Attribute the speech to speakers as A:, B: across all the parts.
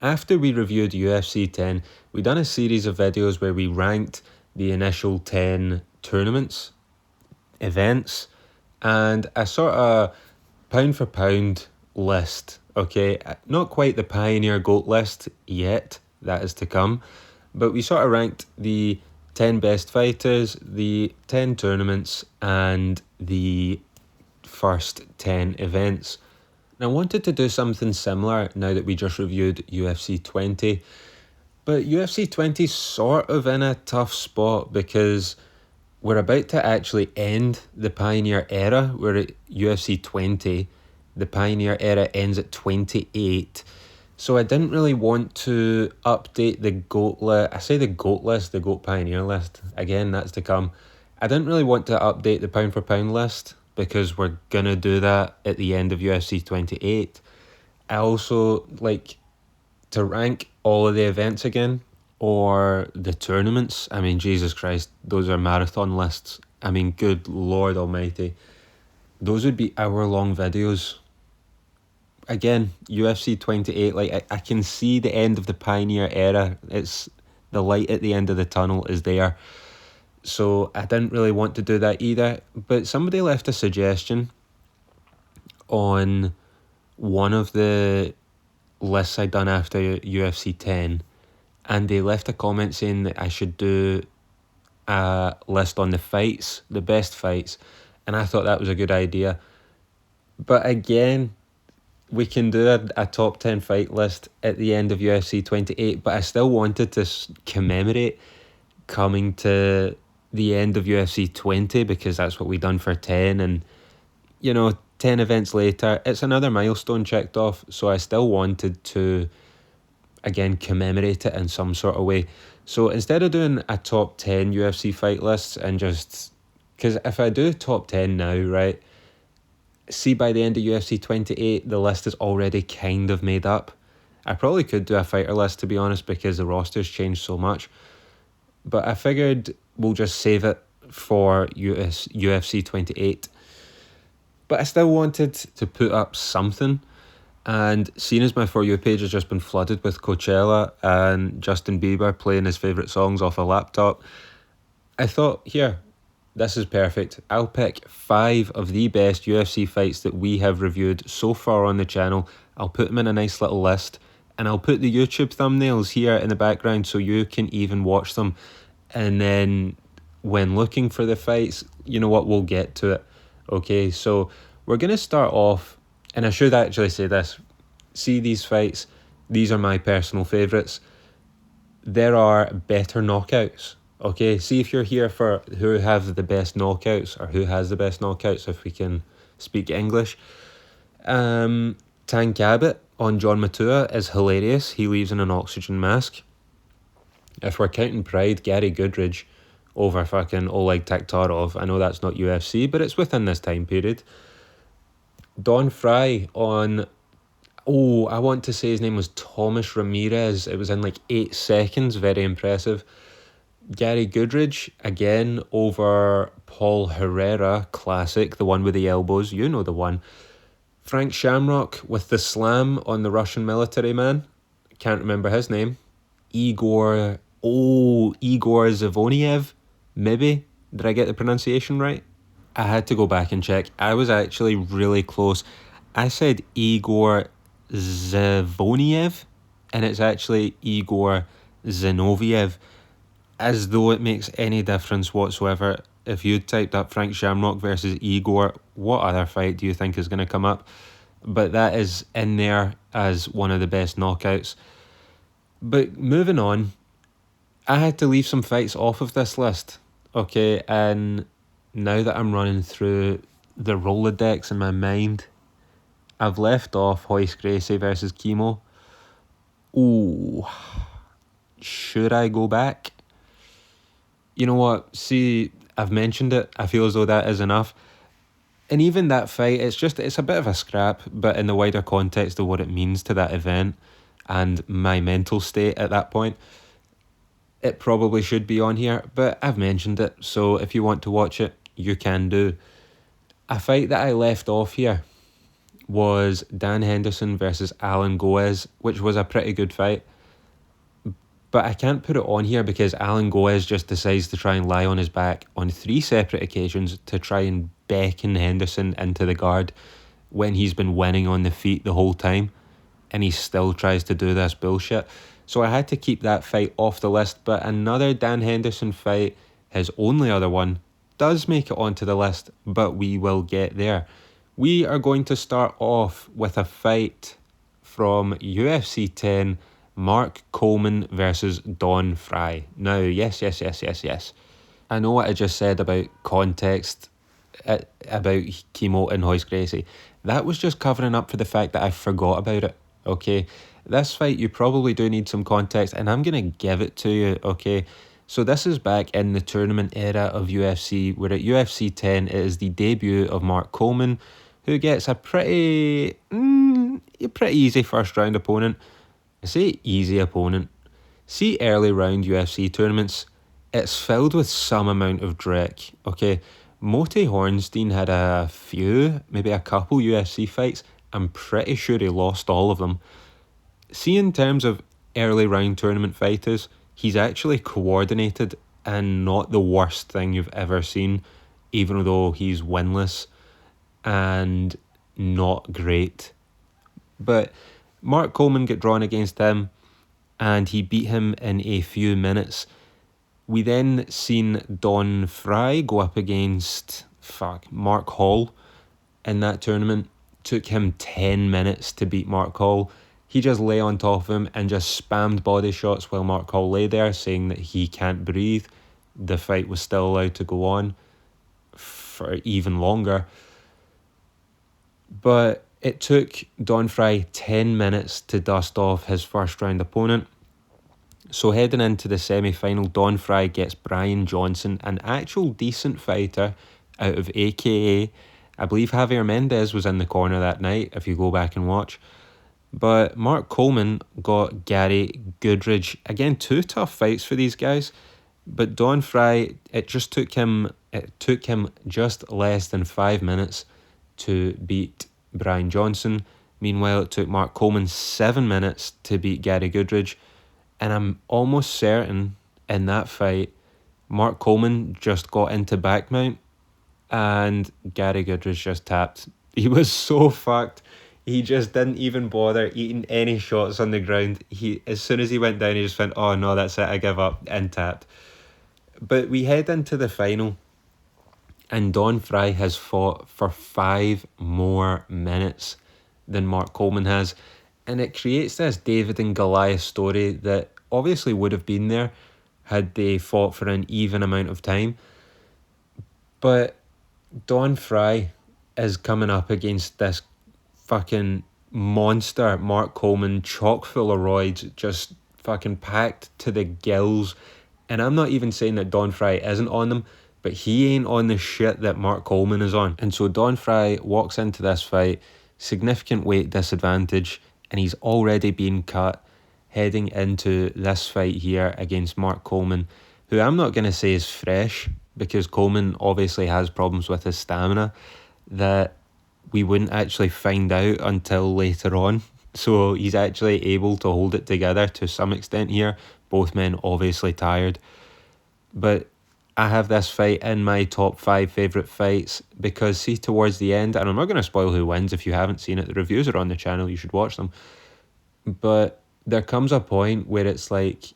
A: After we reviewed UFC 10, we done a series of videos where we ranked the initial 10 tournaments, events, and a sort of pound for pound list. Okay, not quite the Pioneer GOAT list yet, that is to come, but we sort of ranked the 10 best fighters, the 10 tournaments, and the first 10 events. And I wanted to do something similar now that we just reviewed UFC 20. But UFC 20 's sort of in a tough spot because we're about to actually end the Pioneer era. We're at UFC 20. The Pioneer era ends at 28. So I didn't really want to update the GOAT list. I say the GOAT list, the GOAT Pioneer list. Again, that's to come. I didn't really want to update the pound for pound list because we're going to do that at the end of UFC 28. I also like to rank all of the events again or the tournaments. I mean, Jesus Christ, those are marathon lists. I mean, good Lord Almighty. Those would be hour-long videos. Again, UFC 28, like I can see the end of the Pioneer era. It's the light at the end of the tunnel is there. So I didn't really want to do that either. But somebody left a suggestion on one of the lists I done after UFC 10, and they left a comment saying that I should do a list on the fights, the best fights, and I thought that was a good idea. But again, we can do a top 10 fight list at the end of UFC 28, but I still wanted to commemorate coming to the end of UFC 20 because that's what we done for 10, and 10 events later, it's another milestone checked off, so I still wanted to, again, commemorate it in some sort of way. So instead of doing a top 10 UFC fight lists and just... Because if I do top 10 now, right, see by the end of UFC 28, the list is already kind of made up. I probably could do a fighter list, to be honest, because the roster's changed so much. But I figured we'll just save it for UFC 28. But I still wanted to put up something. And seeing as my For You page has just been flooded with Coachella and Justin Bieber playing his favourite songs off a laptop, I thought, here, this is perfect. I'll pick 5 of the best UFC fights that we have reviewed so far on the channel. I'll put them in a nice little list, and I'll put the YouTube thumbnails here in the background so you can even watch them. And then when looking for the fights, you know what, we'll get to it. Okay, so we're going to start off, and I should actually say this. See these fights, these are my personal favourites. There are better knockouts. Okay, see if you're here for who have the best knockouts or who has the best knockouts, if we can speak English. Tank Abbott on John Matua is hilarious. He leaves in an oxygen mask. If we're counting pride, Gary Goodridge over fucking Oleg Taktarov. I know that's not UFC, but it's within this time period. Don Fry on... Oh, I want to say his name was Thomas Ramirez. It was in like 8 seconds. Very impressive. Gary Goodridge, again, over Paul Herrera, classic, the one with the elbows, you know the one. Frank Shamrock with the slam on the Russian military man. Can't remember his name. Igor Zavoniev, maybe? Did I get the pronunciation right? I had to go back and check. I was actually really close. I said Igor Zavoniev, and it's actually Igor Zinoviev. As though it makes any difference whatsoever. If you typed up Frank Shamrock versus Igor, what other fight do you think is going to come up? But that is in there as one of the best knockouts. But moving on, I had to leave some fights off of this list. Okay, and now that I'm running through the Rolodex in my mind, I've left off Royce Gracie versus Chemo. Ooh, should I go back? You know what, see, I've mentioned it. I feel as though that is enough. And even that fight, it's a bit of a scrap, but in the wider context of what it means to that event and my mental state at that point, it probably should be on here, but I've mentioned it, so if you want to watch it, you can do. A fight that I left off here was Dan Henderson versus Alan Goes, which was a pretty good fight. But I can't put it on here because Alan Goes just decides to try and lie on his back on 3 separate occasions to try and beckon Henderson into the guard when he's been winning on the feet the whole time, and he still tries to do this bullshit. So I had to keep that fight off the list, but another Dan Henderson fight, his only other one, does make it onto the list, but we will get there. We are going to start off with a fight from UFC 10, Mark Coleman versus Don Fry. Now, yes. I know what I just said about context, about Chemo and Royce Gracie. That was just covering up for the fact that I forgot about it, okay? This fight, you probably do need some context, and I'm going to give it to you, okay? So this is back in the tournament era of UFC. We're at UFC 10. It is the debut of Mark Coleman, who gets a pretty easy first round opponent. I say easy opponent. See early round UFC tournaments, it's filled with some amount of dreck, okay? Moti Hornstein had a few, maybe a couple UFC fights. I'm pretty sure he lost all of them. See, in terms of early round tournament fighters, he's actually coordinated and not the worst thing you've ever seen, even though he's winless and not great. But Mark Coleman got drawn against him and he beat him in a few minutes. We then seen Don Fry go up against Mark Hall in that tournament. Took him 10 minutes to beat Mark Hall. He just lay on top of him and just spammed body shots while Mark Hall lay there, saying that he can't breathe. The fight was still allowed to go on for even longer. But it took Don Fry 10 minutes to dust off his first round opponent. So heading into the semi-final, Don Fry gets Brian Johnson, an actual decent fighter out of AKA. I believe Javier Mendez was in the corner that night, if you go back and watch. But Mark Coleman got Gary Goodridge. Again, 2 tough fights for these guys. But Don Fry, it took him just less than 5 minutes to beat Brian Johnson. Meanwhile, it took Mark Coleman 7 minutes to beat Gary Goodridge. And I'm almost certain in that fight, Mark Coleman just got into back mount and Gary Goodridge just tapped. He was so fucked. He just didn't even bother eating any shots on the ground. As soon as he went down, he just went, oh no, that's it, I give up, and tapped. But we head into the final, and Don Fry has fought for 5 more minutes than Mark Coleman has. And it creates this David and Goliath story that obviously would have been there had they fought for an even amount of time. But Don Fry is coming up against this fucking monster Mark Coleman, chock full of roids, just fucking packed to the gills. And I'm not even saying that Don Fry isn't on them, but he ain't on the shit that Mark Coleman is on. And so Don Fry walks into this fight, significant weight disadvantage, and he's already been cut heading into this fight here against Mark Coleman, who I'm not going to say is fresh, because Coleman obviously has problems with his stamina that we wouldn't actually find out until later on. So he's actually able to hold it together to some extent here. Both men obviously tired. But I have this fight in my top 5 favourite fights because, see, towards the end, and I'm not going to spoil who wins if you haven't seen it, the reviews are on the channel, you should watch them. But there comes a point where it's like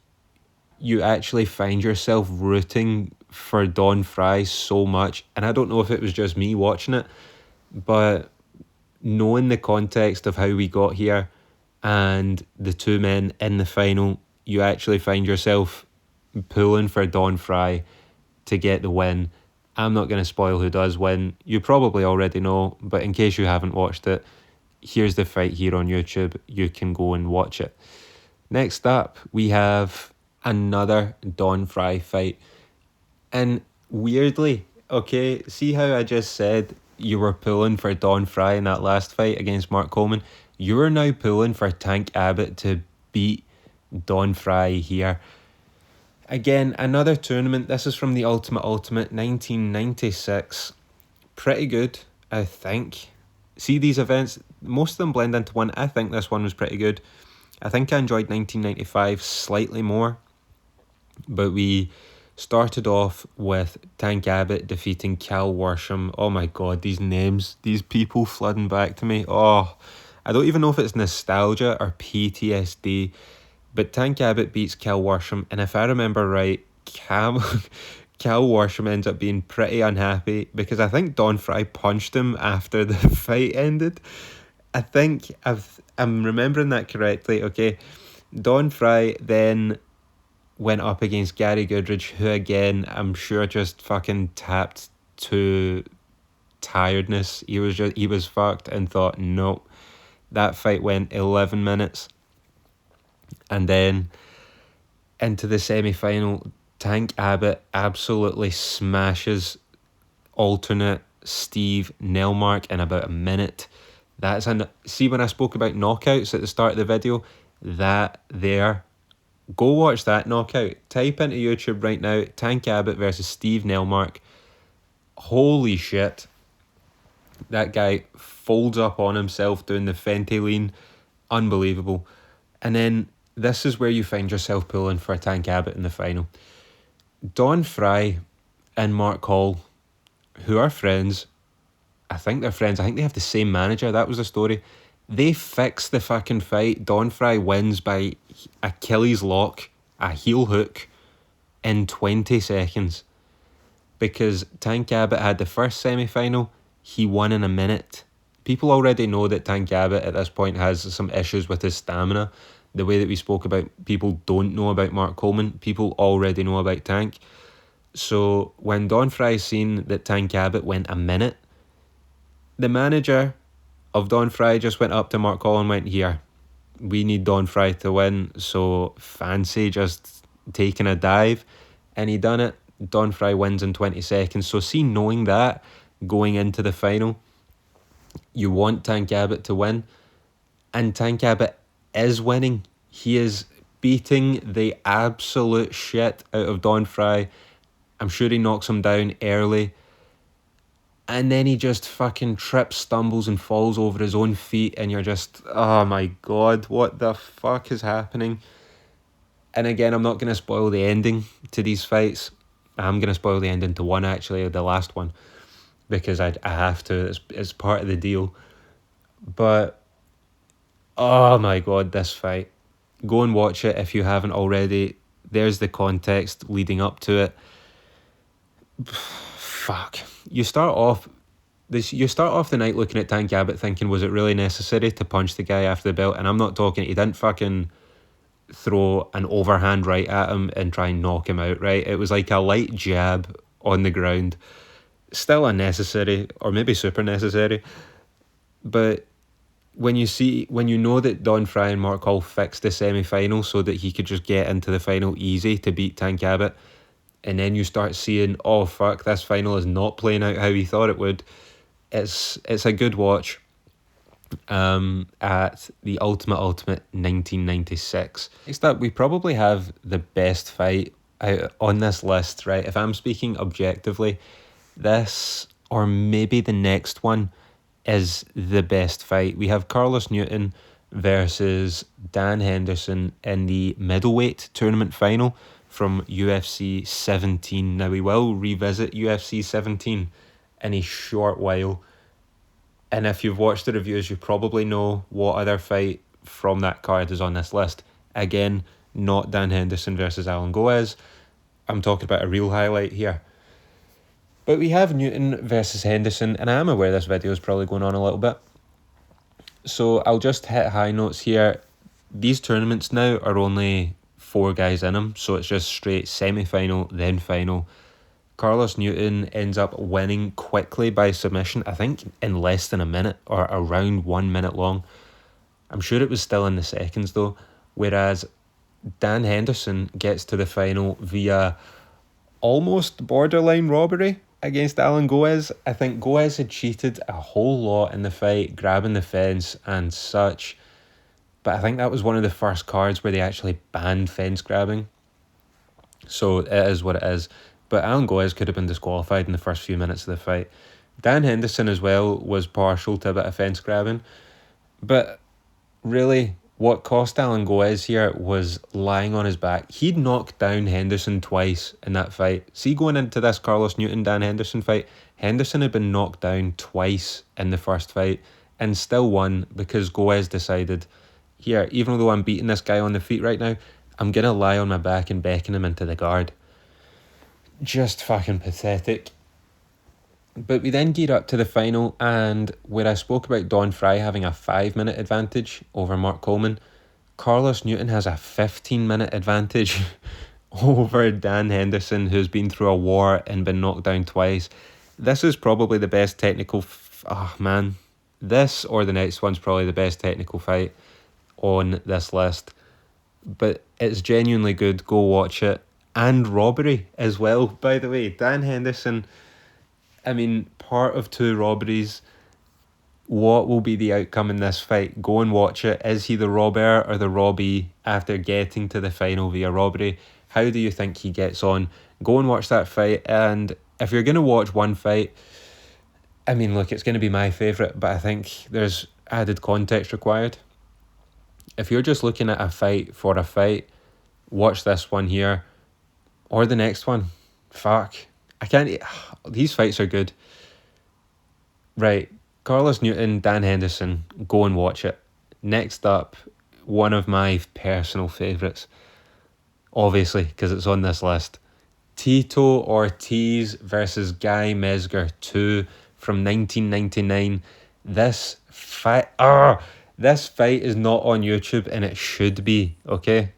A: you actually find yourself rooting for Don Fry so much. And I don't know if it was just me watching it, but knowing the context of how we got here and the 2 men in the final, you actually find yourself pulling for Don Fry to get the win. I'm not going to spoil who does win. You probably already know, but in case you haven't watched it, here's the fight here on YouTube. You can go and watch it. Next up, we have another Don Fry fight. And weirdly, okay, see how I just said you were pulling for Don Fry in that last fight against Mark Coleman? You are now pulling for Tank Abbott to beat Don Fry here. Again, another tournament. This is from the Ultimate 1996. Pretty good, I think. See, these events, most of them blend into one. I think this one was pretty good. I think I enjoyed 1995 slightly more, but we started off with Tank Abbott defeating Cal Worsham. Oh my god, these names, these people flooding back to me. Oh, I don't even know if it's nostalgia or PTSD, but Tank Abbott beats Cal Worsham, and if I remember right, Cal Worsham ends up being pretty unhappy because I think Don Fry punched him after the fight ended. I think I'm remembering that correctly. Okay, Don Fry then went up against Gary Goodridge, who again I'm sure just fucking tapped to tiredness. He was fucked and thought, nope. That fight went 11 minutes, and then into the semi-final, Tank Abbott absolutely smashes alternate Steve Nelmark in about a minute. See, when I spoke about knockouts at the start of the video, that there, go watch that knockout. Type into YouTube right now, Tank Abbott versus Steve Nelmark. Holy shit. That guy folds up on himself doing the Fenty lean. Unbelievable. And then this is where you find yourself pulling for Tank Abbott in the final. Don Fry and Mark Hall, who are friends, I think they're friends. I think they have the same manager. That was the story. They fix the fucking fight. Don Fry wins by Achilles lock, a heel hook, in 20 seconds. Because Tank Abbott had the first semi-final, he won in a minute. People already know that Tank Abbott at this point has some issues with his stamina. The way that we spoke about people don't know about Mark Coleman, people already know about Tank. So when Don Fry seen that Tank Abbott went a minute, the manager of Don Fry just went up to Mark Hall and went, here, we need Don Fry to win, so fancy just taking a dive. And he done it. Don Fry wins in 20 seconds. So see, knowing that going into the final, you want Tank Abbott to win, and Tank Abbott is winning. He is beating the absolute shit out of Don Fry. I'm sure he knocks him down early, and then he just fucking trips, stumbles and falls over his own feet, and you're just, oh my god, what the fuck is happening? And again, I'm not going to spoil the ending to these fights. I'm going to spoil the ending to one, actually, the last one, because I have to. It's part of the deal. But oh my god, this fight. Go and watch it if you haven't already. There's the context leading up to it. Fuck. You start off the night looking at Tank Abbott thinking, was it really necessary to punch the guy after the belt? And I'm not talking, he didn't fucking throw an overhand right at him and try and knock him out, right? It was like a light jab on the ground. Still unnecessary, or maybe super necessary. But when you know that Don Fry and Mark Hall fixed the semi-final so that he could just get into the final easy to beat Tank Abbott, and then you start seeing, oh fuck, this final is not playing out how he thought it would, it's a good watch. At the Ultimate 1996. Next up, we probably have the best fight out on this list, right? If I'm speaking objectively, this, or maybe the next one, is the best fight. We have Carlos Newton versus Dan Henderson in the middleweight tournament final from UFC 17. Now, we will revisit UFC 17 in a short while. And if you've watched the reviews, you probably know what other fight from that card is on this list. Again, not Dan Henderson versus Alan Goes. I'm talking about a real highlight here. But we have Newton versus Henderson, and I am aware this video is probably going on a little bit. So I'll just hit high notes here. These tournaments now are only 4 guys in them, so it's just straight semi-final, then final. Carlos Newton ends up winning quickly by submission, I think in less than a minute, or around 1 minute long. I'm sure it was still in the seconds though. Whereas Dan Henderson gets to the final via almost borderline robbery against Alan Goes. I think Goes had cheated a whole lot in the fight, grabbing the fence and such. But I think that was one of the first cards where they actually banned fence grabbing. So it is what it is. But Alan Goes could have been disqualified in the first few minutes of the fight. Dan Henderson as well was partial to a bit of fence grabbing. But really, what cost Alan Goes here was lying on his back. He'd knocked down Henderson twice in that fight. See, going into this Carlos Newton-Dan Henderson fight, Henderson had been knocked down twice in the first fight and still won because Goes decided, here, even though I'm beating this guy on the feet right now, I'm going to lie on my back and beckon him into the guard. Just fucking pathetic. But we then gear up to the final, and where I spoke about Don Fry having a 5-minute advantage over Mark Coleman, Carlos Newton has a 15-minute advantage over Dan Henderson, who's been through a war and been knocked down twice. This is probably the best technical... This or the next one's probably the best technical fight on this list. But it's genuinely good. Go watch it. And robbery as well, by the way. Dan Henderson... I mean, part of 2 robberies. What will be the outcome in this fight? Go and watch it. Is he the robber or the robbie after getting to the final via robbery? How do you think he gets on? Go and watch that fight. And if you're going to watch one fight, I mean, look, it's going to be my favourite, but I think there's added context required. If you're just looking at a fight for a fight, watch this one here or the next one. Fuck. I can't... These fights are good. Right. Carlos Newton, Dan Henderson. Go and watch it. Next up, one of my personal favourites. Obviously, because it's on this list. Tito Ortiz versus Guy Mezger 2 from 1999. This fight is not on YouTube and it should be, okay?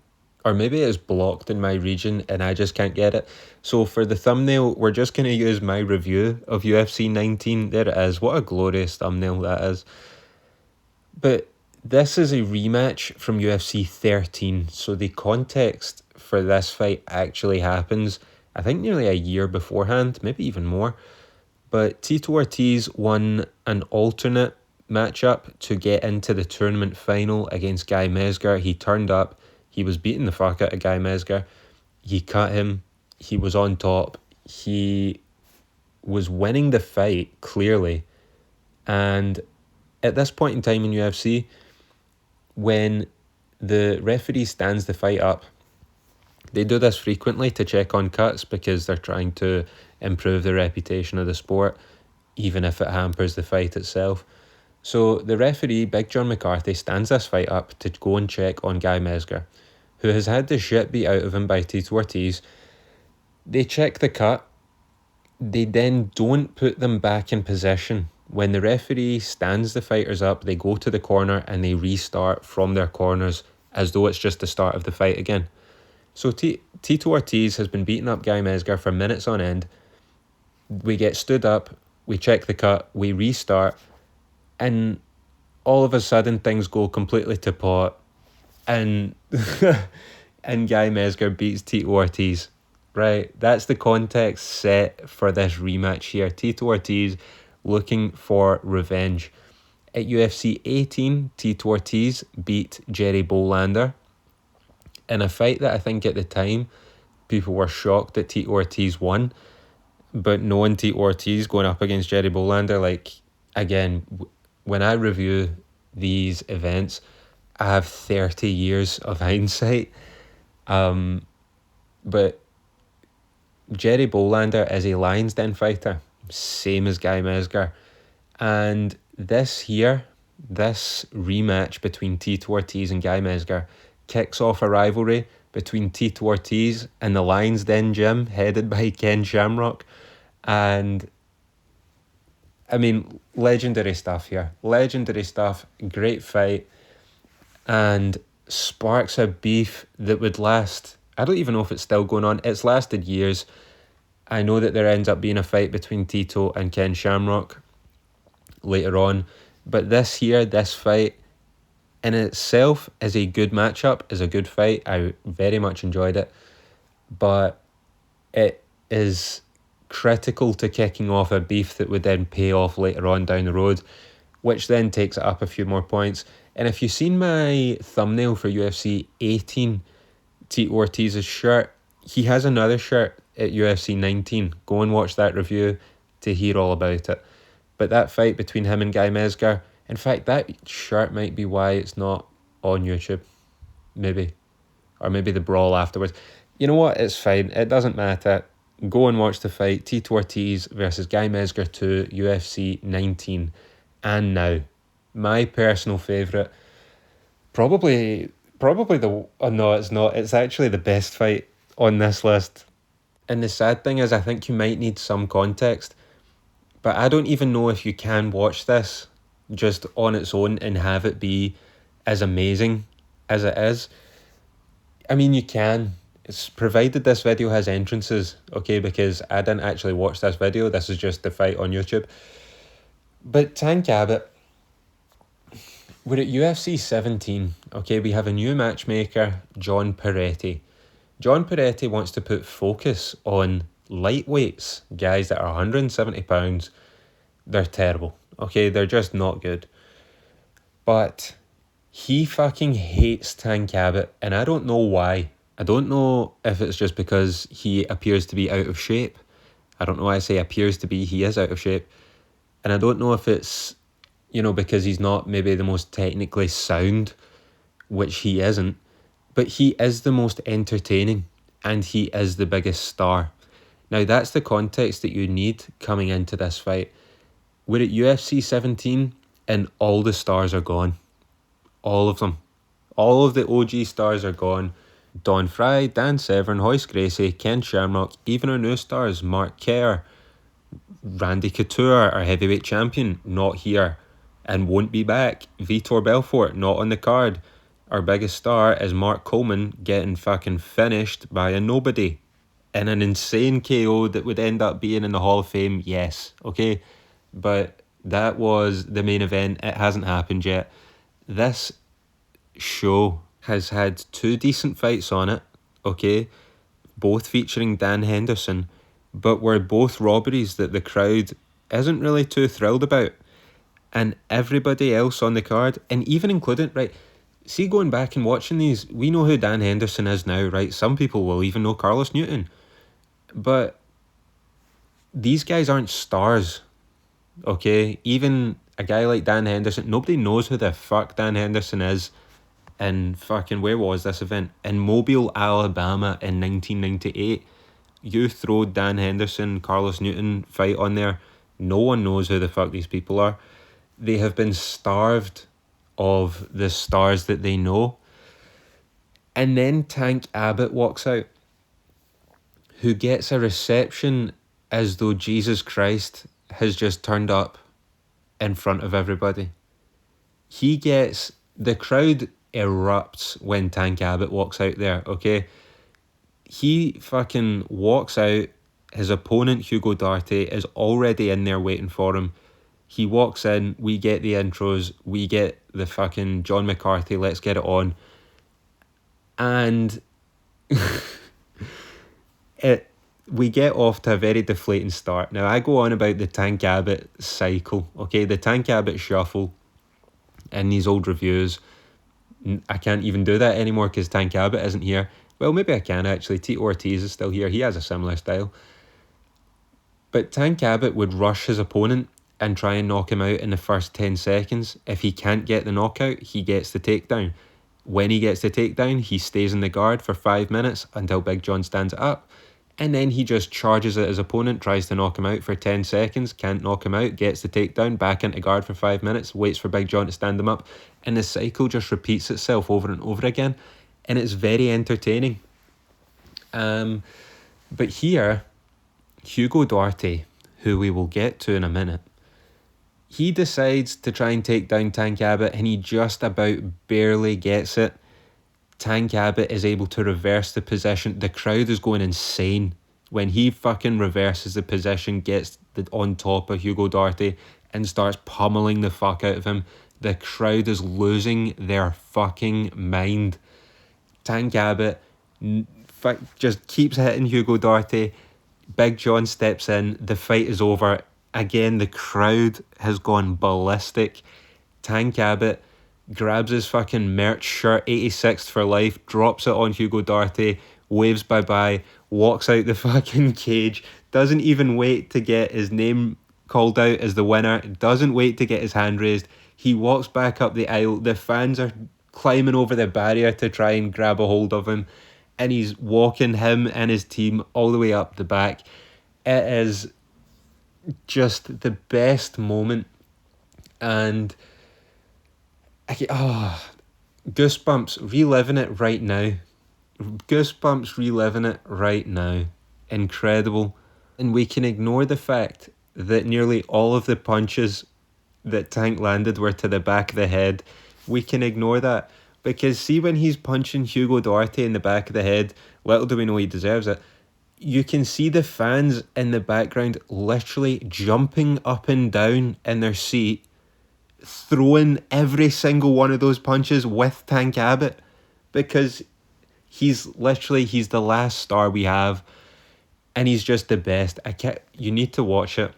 A: Or maybe it's blocked in my region and I just can't get it. So for the thumbnail, we're just going to use my review of UFC 19. There it is. What a glorious thumbnail that is. But this is a rematch from UFC 13. So the context for this fight actually happens, I think, nearly a year beforehand, maybe even more. But Tito Ortiz won an alternate matchup to get into the tournament final against Guy Mezger. He turned up. He was beating the fuck out of Guy Mezger. He cut him. He was on top. He was winning the fight, clearly. And at this point in time in UFC, when the referee stands the fight up, they do this frequently to check on cuts because they're trying to improve the reputation of the sport, even if it hampers the fight itself. So the referee, Big John McCarthy, stands this fight up to go and check on Guy Mezger, who has had the shit beat out of him by Tito Ortiz. They check the cut. They then don't put them back in position. When the referee stands the fighters up, they go to the corner and they restart from their corners as though it's just the start of the fight again. So Tito Ortiz has been beating up Guy Mezger for minutes on end. We get stood up, we check the cut, we restart, and all of a sudden things go completely to pot, and and Guy Mezger beats Tito Ortiz. Right, that's the context set for this rematch here. Tito Ortiz looking for revenge. At UFC 18, Tito Ortiz beat Jerry Bolander in a fight that I think at the time people were shocked that Tito Ortiz won. But knowing Tito Ortiz going up against Jerry Bolander, like, again, when I review these events, I have 30 years of hindsight. But Jerry Bolander is a Lions Den fighter, same as Guy Mezger. And this rematch between Tito Ortiz and Guy Mezger kicks off a rivalry between Tito Ortiz and the Lions Den gym, headed by Ken Shamrock. And, I mean, legendary stuff here. Legendary stuff, great fight, and sparks a beef that would last. I don't even know if it's still going on. It's lasted years. I know that there ends up being a fight between Tito and Ken Shamrock later on. But this fight in itself is a good matchup, is a good fight. I very much enjoyed it. But it is critical to kicking off a beef that would then pay off later on down the road, which then takes it up a few more points. And if you've seen my thumbnail for UFC 18, Tito Ortiz's shirt, he has another shirt at UFC 19. Go and watch that review to hear all about it. But that fight between him and Guy Mezger, In fact, that shirt might be why it's not on YouTube. Maybe. Or maybe the brawl afterwards. You know what? It's fine. It doesn't matter. Go and watch the fight. Tito Ortiz versus Guy Mezger 2, UFC 19. And now, my personal favourite, probably the... Oh, no, it's not. It's actually the best fight on this list. And the sad thing is, I think you might need some context. But I don't even know if you can watch this just on its own and have it be as amazing as it is. I mean, you can. It's provided this video has entrances, okay, because I didn't actually watch this video. This is just the fight on YouTube. But Tank Abbott, we're at UFC 17, okay, we have a new matchmaker, John Peretti. John Peretti wants to put focus on lightweights, guys that are 170 pounds. They're terrible, okay, they're just not good. But he fucking hates Tank Abbott, and I don't know why. I don't know if it's just because he appears to be out of shape. I don't know why I say appears to be, he is out of shape. And I don't know if it's, because he's not maybe the most technically sound, which he isn't, but he is the most entertaining and he is the biggest star. Now that's the context that you need coming into this fight. We're at UFC 17 and all the stars are gone. All of them. All of the OG stars are gone. Don Fry, Dan Severn, Hoist Gracie, Ken Shamrock, even our new stars, Mark Kerr, Randy Couture, our heavyweight champion, not here and won't be back. Vitor Belfort, not on the card. Our biggest star is Mark Coleman getting fucking finished by a nobody in an insane KO that would end up being in the Hall of Fame, yes, okay? But that was the main event. It hasn't happened yet. This show has had 2 decent fights on it, okay, both featuring Dan Henderson, but were both robberies that the crowd isn't really too thrilled about. And everybody else on the card, and even including, right, see, going back and watching these, we know who Dan Henderson is now, right? Some people will even know Carlos Newton. But these guys aren't stars, okay? Even a guy like Dan Henderson, nobody knows who the fuck Dan Henderson is. And fucking, where was this event? In Mobile, Alabama in 1998. You throw Dan Henderson, Carlos Newton fight on there, no one knows who the fuck these people are. They have been starved of the stars that they know. And then Tank Abbott walks out, who gets a reception as though Jesus Christ has just turned up in front of everybody. The crowd erupts when Tank Abbott walks out there, okay? He fucking walks out. His opponent, Hugo Duarte, is already in there waiting for him. He walks in, we get the intros, we get the fucking John McCarthy, let's get it on. And we get off to a very deflating start. Now, I go on about the Tank Abbott cycle, okay? The Tank Abbott shuffle in these old reviews. I can't even do that anymore because Tank Abbott isn't here. Well, maybe I can actually. Tito Ortiz is still here. He has a similar style. But Tank Abbott would rush his opponent and try and knock him out in the first 10 seconds. If he can't get the knockout, he gets the takedown. When he gets the takedown, he stays in the guard for 5 minutes until Big John stands it up. And then he just charges at his opponent, tries to knock him out for 10 seconds, can't knock him out, gets the takedown, back into guard for 5 minutes, waits for Big John to stand him up. And the cycle just repeats itself over and over again. And it's very entertaining. But here, Hugo Duarte, who we will get to in a minute, he decides to try and take down Tank Abbott and he just about barely gets it. Tank Abbott is able to reverse the position. The crowd is going insane when he fucking reverses the position, gets on top of Hugo Duarte and starts pummeling the fuck out of him. The crowd is losing their fucking mind. Tank Abbott just keeps hitting Hugo Duarte. Big John steps in. The fight is over. Again, the crowd has gone ballistic. Tank Abbott grabs his fucking merch shirt, 86th for life, drops it on Hugo Duarte, waves bye-bye, walks out the fucking cage, doesn't even wait to get his name called out as the winner, doesn't wait to get his hand raised, He walks back up the aisle. The fans are climbing over the barrier to try and grab a hold of him. And he's walking him and his team all the way up the back. It is just the best moment. And I get, goosebumps, reliving it right now. Goosebumps, reliving it right now. Incredible. And we can ignore the fact that nearly all of the punches that Tank landed were to the back of the head. We can ignore that. Because see, when he's punching Hugo Duarte in the back of the head, little do we know he deserves it, you can see the fans in the background literally jumping up and down in their seat, throwing every single one of those punches with Tank Abbott, because he's the last star we have, and he's just the best. You need to watch it.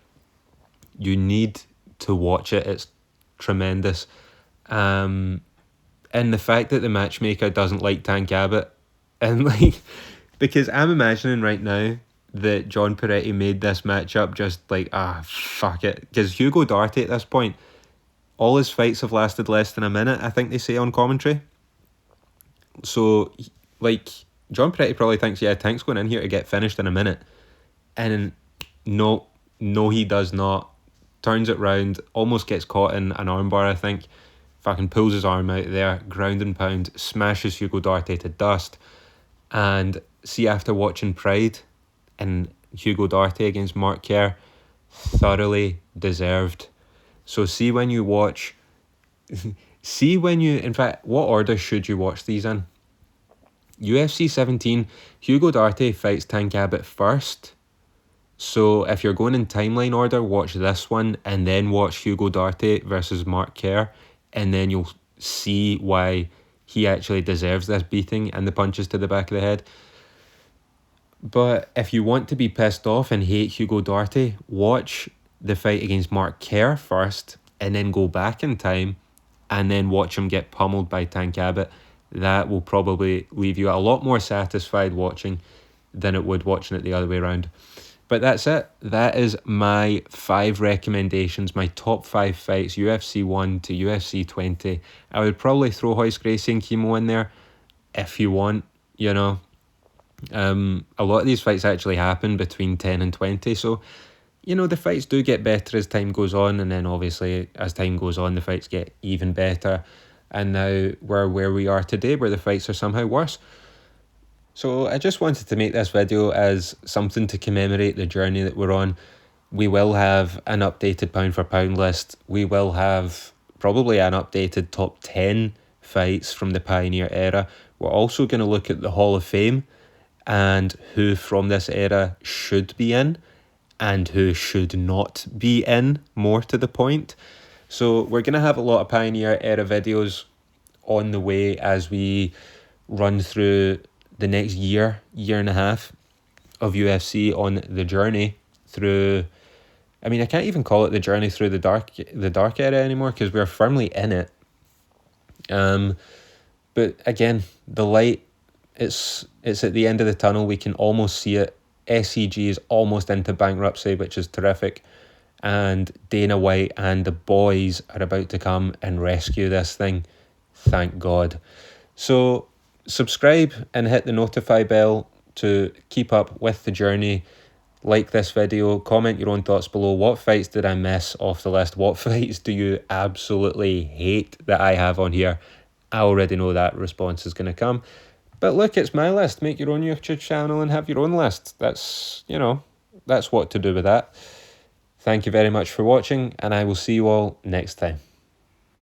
A: You need to watch it. It's tremendous. And the fact that the matchmaker doesn't like Tank Abbott, and like, because I'm imagining right now that John Peretti made this matchup just like, fuck it. Because Hugo Duarte at this point, all his fights have lasted less than a minute, I think they say on commentary. So, like, John Peretti probably thinks, yeah, Tank's going in here to get finished in a minute. And no, he does not. Turns it round, almost gets caught in an armbar, I think. Fucking pulls his arm out there, ground and pound, smashes Hugo Duarte to dust. And see, after watching Pride and Hugo Duarte against Mark Kerr, thoroughly deserved. So see when you watch, in fact, what order should you watch these in? UFC 17, Hugo Duarte fights Tank Abbott first. So if you're going in timeline order, watch this one and then watch Hugo Duarte versus Mark Kerr, and then you'll see why he actually deserves this beating and the punches to the back of the head. But if you want to be pissed off and hate Hugo Duarte, watch the fight against Mark Kerr first and then go back in time and then watch him get pummeled by Tank Abbott. That will probably leave you a lot more satisfied watching than it would watching it the other way around. But that's it. That is my 5 recommendations, my top 5 fights, UFC 1 to UFC 20. I would probably throw Royce Gracie and Chemo in there if you want, you know. A lot of these fights actually happen between 10 and 20, so, you know, the fights do get better as time goes on, and then obviously as time goes on, the fights get even better. And now we're where we are today, where the fights are somehow worse. So I just wanted to make this video as something to commemorate the journey that we're on. We will have an updated pound for pound list. We will have probably an updated top 10 fights from the Pioneer era. We're also going to look at the Hall of Fame and who from this era should be in and who should not be in, more to the point. So we're going to have a lot of Pioneer era videos on the way as we run through the next year and a half of UFC on the journey through, I mean, I can't even call it the journey through the dark era anymore, because we're firmly in it. But again, the light, it's at the end of the tunnel. We can almost see it. SCG is almost into bankruptcy, which is terrific. And Dana White and the boys are about to come and rescue this thing. Thank God. So subscribe and hit the notify bell to keep up with the journey. Like this video, comment your own thoughts below. What fights did I miss off the list? What fights do you absolutely hate that I have on here? I already know that response is going to come. But look, it's my list. Make your own YouTube channel and have your own list. That's, you know, that's what to do with that. Thank you very much for watching, and I will see you all next time.